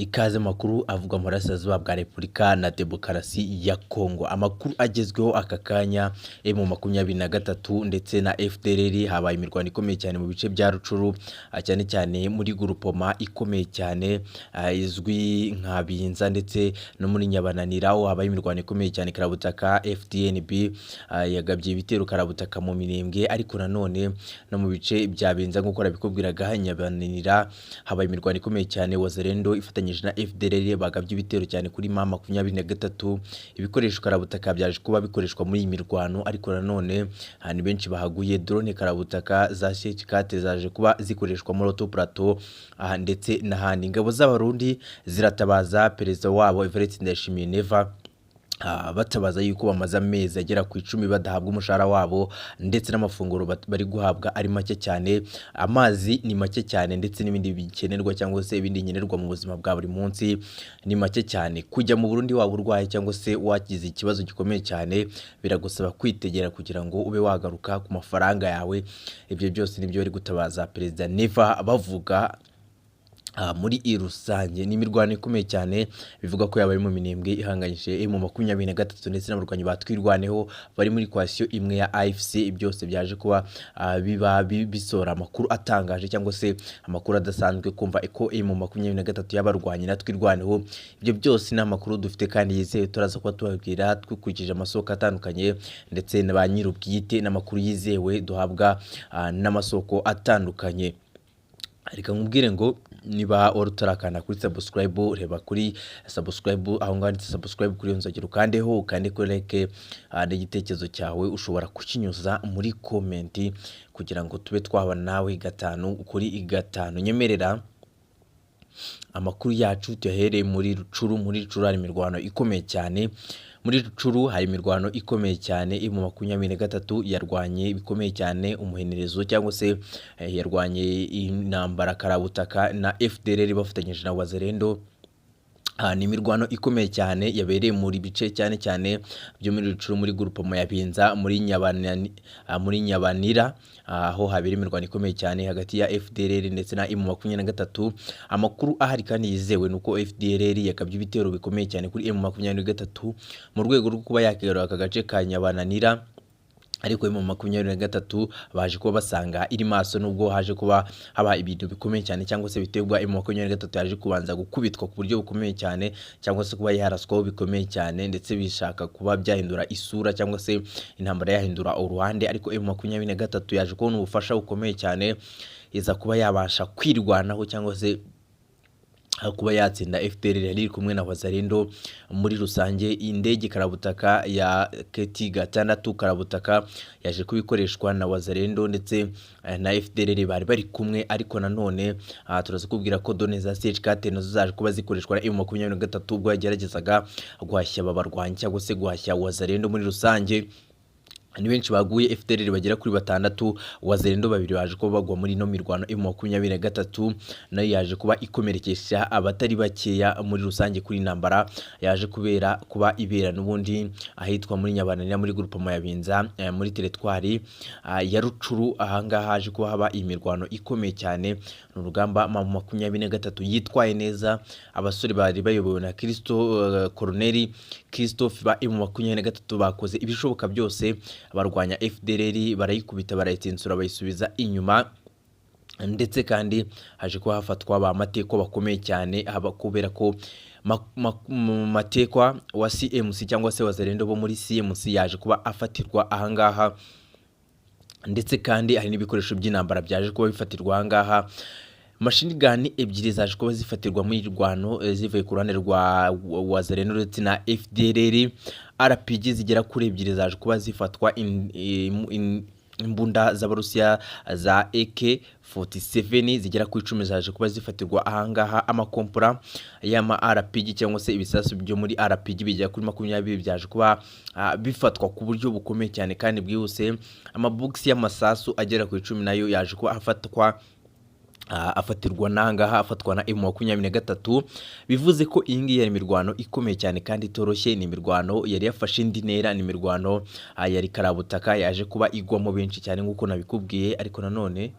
Ikaze makuru avugwa mu burasirazuba bwa Repubulika na Demokarasi ya Kongo. Amakuru agezweho aka kanya M23 ndetse na FDLR habaye imirwano ikomeye cyane mu bice bya Rucuru, cyane cyane muri groupement ikomeye cyane izwi nka Binza ndetse no muri Nyabananira, aho habaye imirwano ikomeye cyane. Karabutaka FDNB yagabye ibitero Karabutaka mu Minembwe, ariko nanone no mu bice bya Binza nk'uko rabikubwiraga Nyabananira habaye imirwano ikomeye cyane. Wazalendo ifatanyije na FDLR bagabye ibitero cyane kuri M23. Ibikoresho Karabutaka byaje kuba bikoreshwa muri iyi mirwano, ariko nanone ni benshi bahaguye. Drone Karabutaka za Shekikate zaje kuba zikoreshwa muri Auto Plateau ndetse n'ahandi. Ingabo z'Abarundi ziratabaza perezida wabo Evariste Ndayishimiye Neva, batabaza yuko bamaze amezi agera ku 10 badahabwa umushahara wabo, ndetse n'amafunguro bari guhabwa ari make cyane, amazi ni make cyane, ndetse n'ibindi bikenerwa cyangwa se ibindi nkenerwa mu buzima bwa buri munsi ni make cyane. Kujya mu Burundi waba urwaye cyangwa se wagize ikibazo gikomeye cyane, biragusaba kwitegera kugira ngo ube wagaruka ku mafaranga yawe. Ibyo byose nibyo bari gutabaza perezida Neva bavuga. Muri rusange ni imirwano ikomeye cyane, bivuga ko yaba ari mu Minembwe ihanganyije M23 ndetse n'abarwanyi batwirwaneho bari muri coalition imwe ya AFC. Byose byaje kuba bisora amakuru atangaje cyangwa se amakuru adasanzwe, kumva ko M23 y'abarwanyi natwirwaneho. Ibyo byose ni amakuru dufite kandi yizeye, turaza kuba tubabwira twikurikije amasoko atandukanye ndetse na ba nyir'ubwite, n'amakuru yizewe duhabwa n'amasoko atandukanye. Reka nkubwire ngo niba utarakana kuri subscribe, reba kuri subscribe aho nganditse subscribe kuri nzogera ukandeho, ukande kuri like n'igitekerezo cyawe ushobora kukinyuza muri comment kugira ngo tube twabana nawe gatanu kuri gatanu. Nyemerera amakuru yacu tuyahereye muri Rucuru. Muri Rucuru hari imirwano ikomeye cyane. Muri Rucuru hari imirwano ikomeye cyane. M23 yarwanye bikomeye cyane umuhenerezo cyangwa se yarwanye intambara Karabutaka na FDLR bafatanyije na Wazalendo. Ni imirwano ikomeye cyane yabereye muri bice cyane cyane byo muri Rucuru, muri groupement ya Binza, muri Nyabanira, aho habera imirwano ikomeye cyane hagati ya FDLR ndetse na M23. Amakuru ahari kandi yizewe nuko FDLR yakabye ibitero bikomeye cyane kuri M23 mu rwego rwo kuba yakigarura aka gace ka Nyabananira, ariko M23 baje kuba basanga iri maso, nubwo haje kuba haba ibintu bikomeye cyane cyangwa se biterwa M23 yaje kubanza gukubitwa ku buryo bukomeye cyane, cyangwa se kuba yaraswaho bikomeye cyane, ndetse bishaka kuba byahindura isura cyangwa se intambara yahindura uruhande. Ariko M23 yaje kubona ubufasha bukomeye cyane, iza kuba yabasha kwirwanaho cyangwa se kuba yatsinda FDLR yari kumwe na Wazalendo. Muri rusange indege Karabutaka ya KT-6 Karabutaka yaje kubikoreshwa na Wazalendo ndetse na FDLR bari kumwe, ariko nanone turaza kubwira ko drone za CH4 nazo zaje kuba zikoreshwa na M23 ubwo yageragezaga guhashya abarwanyi cyangwa se guhashya Wazalendo. Muri rusange ni benshi baguye, FDLR bagera kuri 6, Wazalendo 2 baje kuba bagwa muri no mirwano. M23 nayo yaje kuba ikomerekesha abatari bakeya. Muri rusange kuri intambara yaje kubera kuba ibera n'ubundi ahitwa muri Nyabananira, muri groupement ya Binza, muri territoire ya Rucuru. Ahangaha haje kuba haba imirwano ikomeye cyane. N'urugamba M23 yitwaye neza. Abasore bari bayobowe na Colonel Christophe ba M23 bakoze ibishoboka byose abarwanya FDLR barayikubita, barayitsensura, bayisubiza inyuma, ndetse kandi haje kuba hafatwa ba mateko bakomeye cyane. Kubera ko matekwa wa CMC cyangwa se Wazalendo bo muri CMC yaje kuba afatirwa ahangaha, ndetse kandi hari n'ibikoresho by'intambara byaje kuba bifatirwa ahangaha. Machine gun 2 zaje kuba zifatirwa muri rwano zivuye ku ruhande rwa Wazalendo ndetse na FDLR. RPG zigera kuri 2 zaje kuba zifatwa. Imbunda z'Abarusiya za AK-47 zigera ku 10 zaje kuba zifatirwa ahangaha. Amakompora y'ama RPG cyangwa se ibisasu byo muri RPG bijya kuri 20 byaje kuba bifatwa ku buryo bukomeye cyane kandi bwihuse. Amabox y'amasasu agera ku 10 nayo yaje kuba afatirwa nangaha, afatwa na M23. Bivuze ko iyi ngiyi yari imirwano ikomeye cyane kandi itoroshye. Ni imirwano yari yafashe indi ntera, ni imirwano yari Karabutaka yaje kuba igwamo benshi cyane nk'uko nabikubwiye. Ariko nanone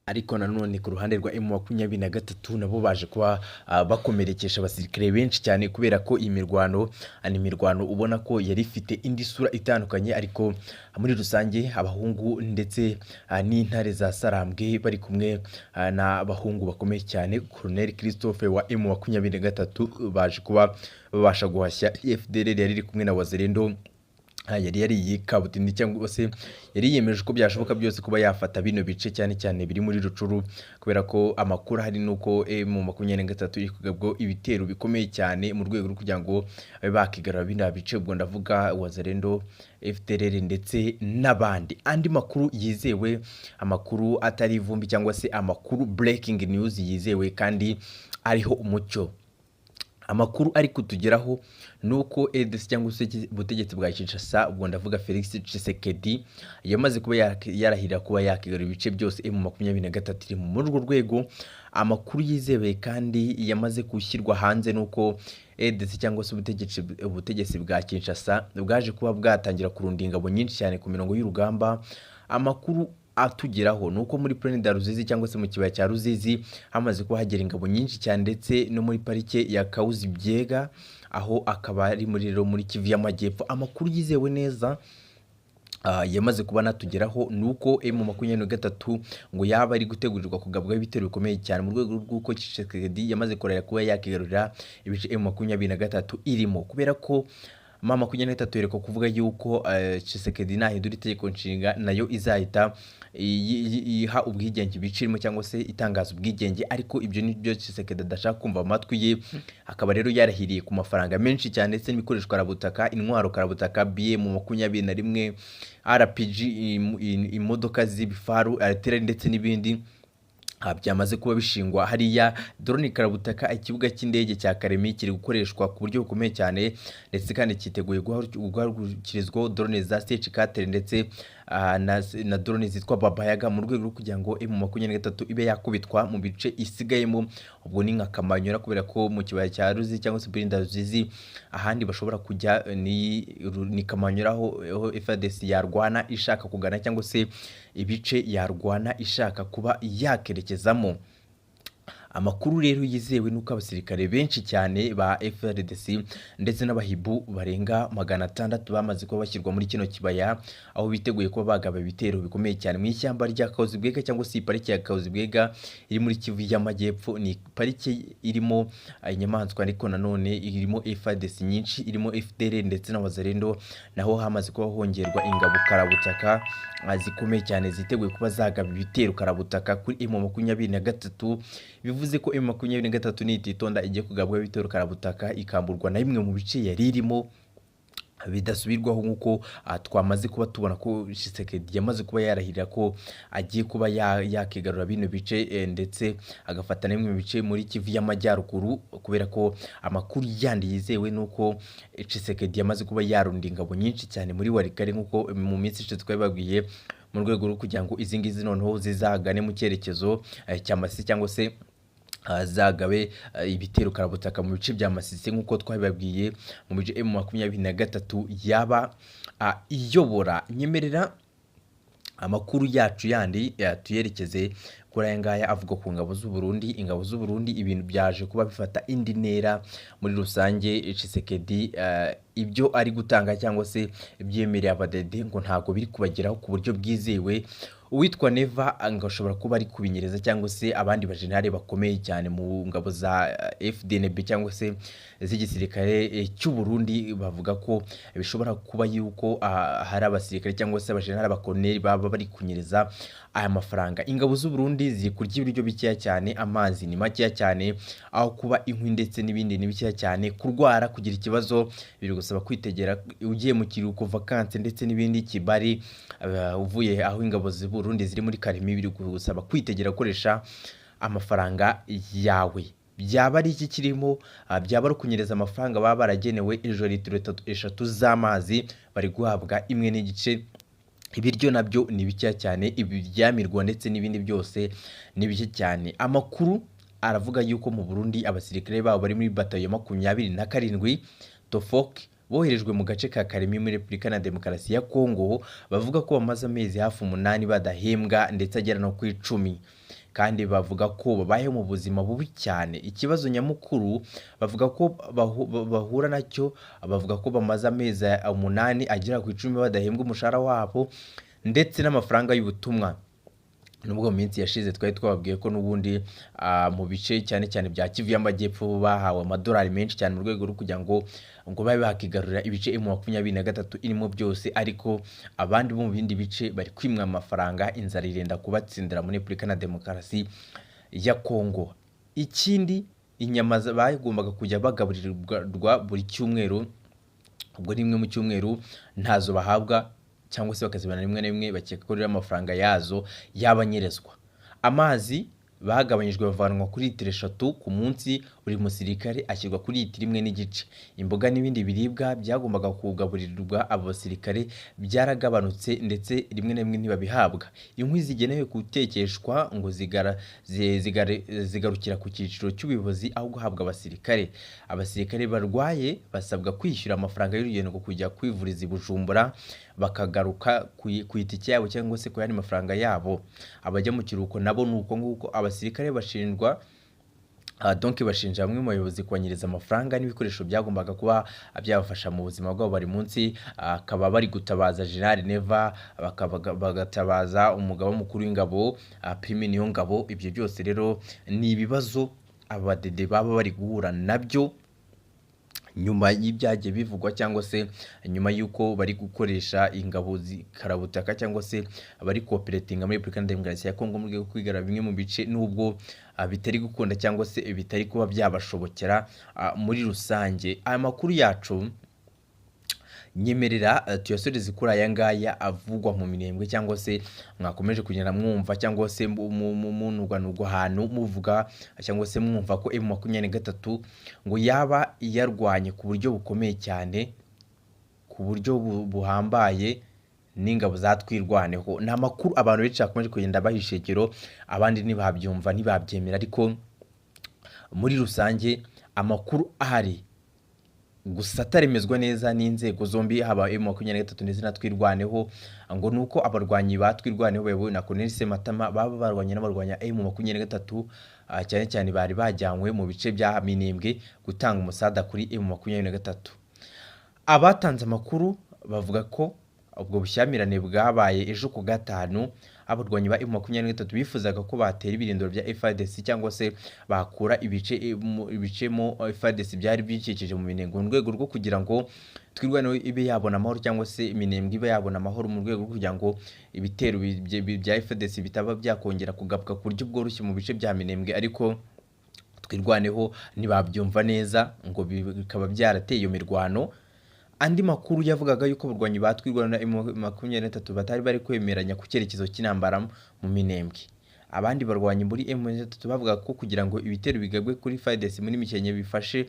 ariko nanone ku ruhande rwa M23 nabo baje kuba bakomerekesha abasirikare benshi cyane, kubera ko iyi mirwano ni imirwano ubona ko yari ifite indi sura itandukanye, ariko muri rusange abahungu ndetse n'intare za Sarambwe bari kumwe n'abahungu bakomeye cyane Colonel Christophe wa M23 baje kuba babasha guhashya FDLR yari iri kumwe na Wazalendo. Yari yikabutindi cyangwa se yari yiyemeje ko byashoboka byose kuba yafata bino bice cyane cyane biri muri Rucuru, kubera ko amakuru hari nuko M23 iri kugabwo ibitero bikomeye cyane mu rwego rwo kugira ngo bakigarura bino bice, ubwo ndavuga Wazalendo, FDLR ndetse n'abandi. Andi makuru yizewe, amakuru atari ivumbi cyangwa se amakuru breaking news yizewe kandi ariho umucyo. Amakuru ari kutugeraho nuko EDC cyangwa se ubutegetsi bwa Kinshasa, ubwo ndavuga Felix Tshisekedi, yamaze kuba yarahira kuba yakigarura ibice byose M23 iri mu urwo rwego. Amakuru yizewe kandi yamaze gushyirwa hanze nuko EDC cyangwa se ubutegetsi bwa Kinshasa bwaje kuba bwatangira kurunda ingabo nyinshi cyane ku mirongo y'urugamba. Amakuru atugeraho nuko muri Plaine de Ruzizi cyangwa se mu kibaya cya Ruzizi hamaze kuba hagera ingabo nyinshi cyane, ndetse no muri parike ya Kahuzi-Biega, aho akaba ari muri Kivu y'Amajyepfo. Amakuru yizewe neza yamaze kuba natugeraho nuko M23 ngo yaba ari gutegurirwa kugabwaho ibitero bikomeye cyane mu rwego rw'uko Tshisekedi yamaze korera kuba yakigarurira ibice M23 irimo, kubera ko Mama 23 yereko kuvuga yuko Tshisekedi nahindura itegeko nshinga nayo izahita iha ubwigenge bicirimo cyangwa se itangaza ubwigenge, ariko ibyo nibyo Tshisekedi adashaka kumva amatwi ye. Akaba rero yarahiriye ku mafaranga menshi cyane ndetse n'ibikoresho karabutaka, intwaro karabutaka, BM21, RPG, imodoka z'ibifaru, artillery ndetse n'ibindi byamaze kuba bishingwa hariya. Drone karabutaka, ikibuga cy'indege cya Karemi kiri gukoreshwa ku buryo bukomeye cyane, ndetse kandi cyiteguye guharukirizwa drone za CH4 ndetse na drone zitwa Babayaga, mu rwego rwo kugira ngo M23 ibe yakubitwa mu bice isigayemo. Ubwo ni nka Kamanyora, kubera ko mu kibaya cya Ruzizi cyangwa se Plaine de Ruzizi ahandi bashobora kujya ni Kamanyora, aho FARDC yarwana ishaka kugana cyangwa se ibice yarwana ishaka kuba yakerekezamo. Amakuru rero yizewe nuko abasirikare benshi cyane ba FARDC ndetse n'abahibu barenga 600 bamaze kuba bashyirwa muri kino kibaya, aho biteguye kuba bagaba ibitero bikomeye cyane mu ishyamba rya Kahuzi-Biega cyangwa se parike ya Kahuzi-Biega iri muri Kivu y'Amajyepfo. Ni parike irimo inyamaswa, ariko nanone irimo FARDC nyinshi, irimo FDLR ndetse na Wazalendo, naho hamaze kuba hongerwa ingabo karabutaka zikomeye cyane ziteguye kuba zagaba ibitero karabutaka kuri M23. Bivuze ko M23 nititonda igiye kugabwa ibitero karabutaka ikamburwa na bimwe mu bice yari irimo bidasubirwaho, nkuko twamaze kuba tubona ko Tshisekedi yamaze kuba yarahirira ko agiye kuba yakigarura bino bice, ndetse agafata n'imwe mu bice muri Kivu y'Amajyaruguru, kubera ko amakuru yandi yizewe nuko Tshisekedi yamaze kuba yarunda ingabo nyinshi cyane muri Walikale, nkuko mu minsi ishize twababwiye, mu rwego rwo kugira ngo izi ngizi noneho zizagane mu cyerekezo cya Masisi cyangwa se zagabe ibitero karabutaka mu bice bya Masisi, nkuko twabibabwiye mu bice M23 yaba iyobora. Nyemerera amakuru yacu yandi tuyerekeze kuri aya ngaya avuga ku ngabo z'u Burundi. Ingabo z'u Burundi ibintu byaje kuba bifata indi ntera muri rusange. Tshisekedi ibyo ari gutanga cyangwa se ibyemereye abadede ngo ntago biri kubageraho ku buryo bwizewe. Uwitwa Neva angashobora kuba ari kubinyereza cyangwa se abandi bajenerali bakomeye cyane mu ngabo za FDNB cyangwa se z'igisirikare cy'u Burundi, bavuga ko bishobora kuba yuko hari abasirikare cyangwa se abajenerali bakoneri baba bari kunyereza aya mafaranga. Ingabo z'u Burundi ziri kurya ibiryo bikeya cyane, amazi ni makeya cyane, aho kuba inkwi ndetse n'ibindi ni bikeya cyane, kurwara, kugira ikibazo biri gusaba kwitegera ugiye mu kiruhuko, vacances ndetse n'ibindi, kibari uvuye aho ingabo z'u Burundi ziri muri Karemi biri gusaba kwitegera gukoresha amafaranga yawe. Byaba ari iki kirimo, byaba ari kunyereza amafaranga baba baragenewe ejo litiro 3 z'amazi bari guhabwa imwe n'igice. Ibiryo nabyo ni bikeya cyane, ibiryamirwa ndetse n'ibindi byose ni bike cyane. Amakuru aravuga yuko mu Burundi abasirikare babo bari muri batayo 27 Tofok boherejwe mu gace ka Karemi muri Repubulika na Demokarasi ya Kongo, bavuga ko bamaze amezi hafi 8 badahembwa ndetse agera no ku 10. kandi bavuga ko babayeho mu buzima bubi cyane. Ikibazo nyamukuru bavuga ko bahura nacyo, bavuga ko bamaze amezi 8 agera ku 10 badahembwa umushahara wabo ndetse n'amafaranga y'ubutumwa. Nubwo mu minsi yashize twari twababwiye ko n'ubundi mu bice cyane cyane bya Kivu y'Amajyepfo bahawe amadolari menshi cyane mu rwego rwo kugira ngo babe bakigarurira ibice M23 irimo byose, ariko abandi bo mu bindi bice bari kwimwa amafaranga, inzara irenda kubatsindira muri Repubulika na Demokarasi ya Kongo. Ikindi, inyama bagombaga kujya bagaburirwa buri cyumweru, ubwo rimwe mu cyumweru ntazo bahabwa cyangwa se bakazibana rimwe na rimwe, bakeka ko rero amafaranga yazo yabanyerezwa. Amazi bagabanyijwe bavanwa kuri litiro 3 ku munsi, buri musirikare ashyirwa kuri litiro 1 n'igice. Imboga n'ibindi biribwa byagombaga kugaburirwa abo basirikare byaragabanutse ndetse rimwe na rimwe ntibabihabwa. Inkwi zigenewe gutekeshwa ngo zigarukira ku cyiciro cy'ubuyobozi aho guhabwa abasirikare. Abasirikare barwaye basabwa kwishyura amafaranga y'urugendo kujya kwivuriza i Bujumbura, bakagaruka ku itike yabo cyangwa se ku yandi mafaranga yabo. Abajya mu kiruhuko nabo nuko nguko. Abasirikare bashinjwa bashinja bamwe mu bayobozi kubanyereza amafaranga n'ibikoresho byagombaga kuba byabafasha mu buzima bwabo bari munsi. Akaba bari gutabaza General Neva, bagatabaza umugaba mukuru w'ingabo Prime Niyongabo. Ibyo byose rero ni ibibazo abadede baba bari guhura nabyo nyuma y'ibyagiye bivugwa, cyangwa se nyuma y'uko bari gukoresha ingabo zikarabutaka cyangwa se bari cooperating muri Repubulika ya Demokarasi ya Kongo mu rwego rwo kwigarura bimwe mu bice, nubwo bitari gukunda cyangwa se bitari kuba byabashobokera muri rusange. Aya makuru yacu nyemerera tuyasoreze kuri aya ngaya avugwa mu Minembwe, cyangwa se mwakomeje kugenda mwumva cyangwa se munurwanurwa ahantu muvuga cyangwa se mwumva ko M23 ngo yaba yarwanye ku buryo bukomeye cyane, ku buryo buhambaye n'ingabo zatwirwaneho. Ni amakuru abantu benshi bakomeje kugenda bahishekero, abandi ntibabyumva ntibabyemera, ariko muri rusange amakuru ahari gusa ataremezwa neza n'inzego zombi, haba M23 ndetse na twirwaneho, ngo nuko abarwanyi batwirwaneho bayobowe na Colonel Sematama baba barwanye n'abarwanya M23 cyane cyane bari bajyanywe mu bice bya Minembwe gutanga umusada kuri M23. Abatanze amakuru bavuga ko ubwo bushyamirane bwabaye ejo ku gatanu. Abarwanyi ba M23 bifuzaga ko batera ibirindiro bya FARDC cyangwa se bakura ibicemo FARDC byari bikikije mu Minembwe mu rwego rwo kugira ngo twirwaneho ibe yabona amahoro, cyangwa se Minembwe ibe yabona amahoro mu rwego rwo kugira ngo ibitero bya FARDC bitaba byakongera kugabuka ku buryo bworoshye mu bice bya Minembwe. Ariko twirwaneho ntibabyumva neza, ngo bikaba byarateye iyo mirwano. Andi makuru yavugaga yuko abarwanyi batwirwana na M23 batari bari kwemeranya ku cyerekezo cy'intambara mu Minembwe. Abandi barwanyi muri M23 bavuga ko kugira ngo ibitero bigabwe kuri FARDC muri Mikenke bifashe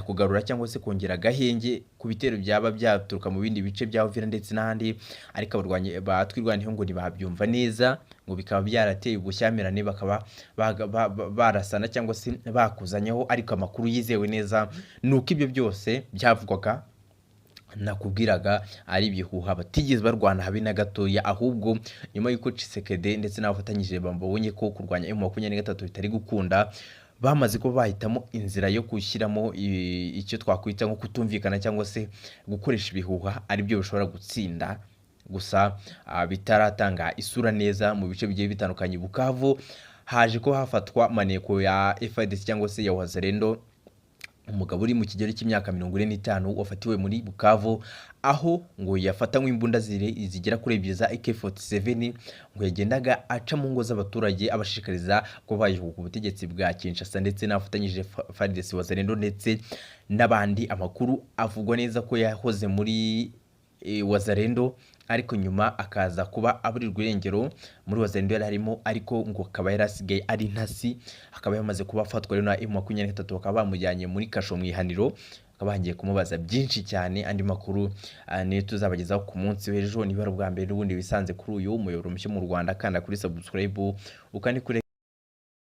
kugarura cyangwa se kongera gahenge ku bitero byaba byaturuka mu bindi bice bya Uvira ndetse n'ahandi, ariko abarwanyi batwirwaniho ngo ntibabyumva neza, ngo bikaba byarateye ubushyamirane, bakaba barasana cyangwa se bakuzanyeho. Ariko amakuru yizewe neza nuko ibyo byose byavugwaga nakubwiraga ari ibihuha, batigeze barwana habe na gatoya, ahubwo nyuma y'uko Tshisekedi ndetse n'abafatanyije babonye ko kurwanya M23 bitari gukunda, bamaze ko bahitamo inzira yo gushyiramo icyo twakwita nko kutumvikana cyangwa se gukoresha ibihuha ari byo bishobora gutsinda. Gusa bitaratanga isura neza mu bice bigiye bitandukanye. Bukavu haje ko hafatwa maneko ya FARDC cyangwa se ya Wazalendo, umugabo uri mu kigero cy'imyaka 45 wafatiwe muri Bukavu, aho ngo yafatanywe imbunda zigera kuri 2 za AK47, ngo yagendaga aca mu ngo z'abaturage abashishikariza ko bayihuka ubutegetsi bwa Kinshasa ndetse n'afatanyije FARDC, Wazalendo ndetse n'abandi. Amakuru avugwa neza ko yahoze muri Wazalendo, ariko nyuma akaza kuba aburirwa irengero. Muri Wazalendo yari harimo, ariko ngo akaba yarasigaye ari intasi, akaba yamaze kuba afatwa rero na M23, bakaba bamujyanye muri kasho mu ihaniro, akaba bagiye kumubaza byinshi cyane. Andi makuru niyo tuzabagezaho ku munsi w'ejo. Niba ari ubwa mbere n'ubundi bisanze kuri uyu muyoboro mushya mu Rwanda, kanda kuri subscribe ukandi kuri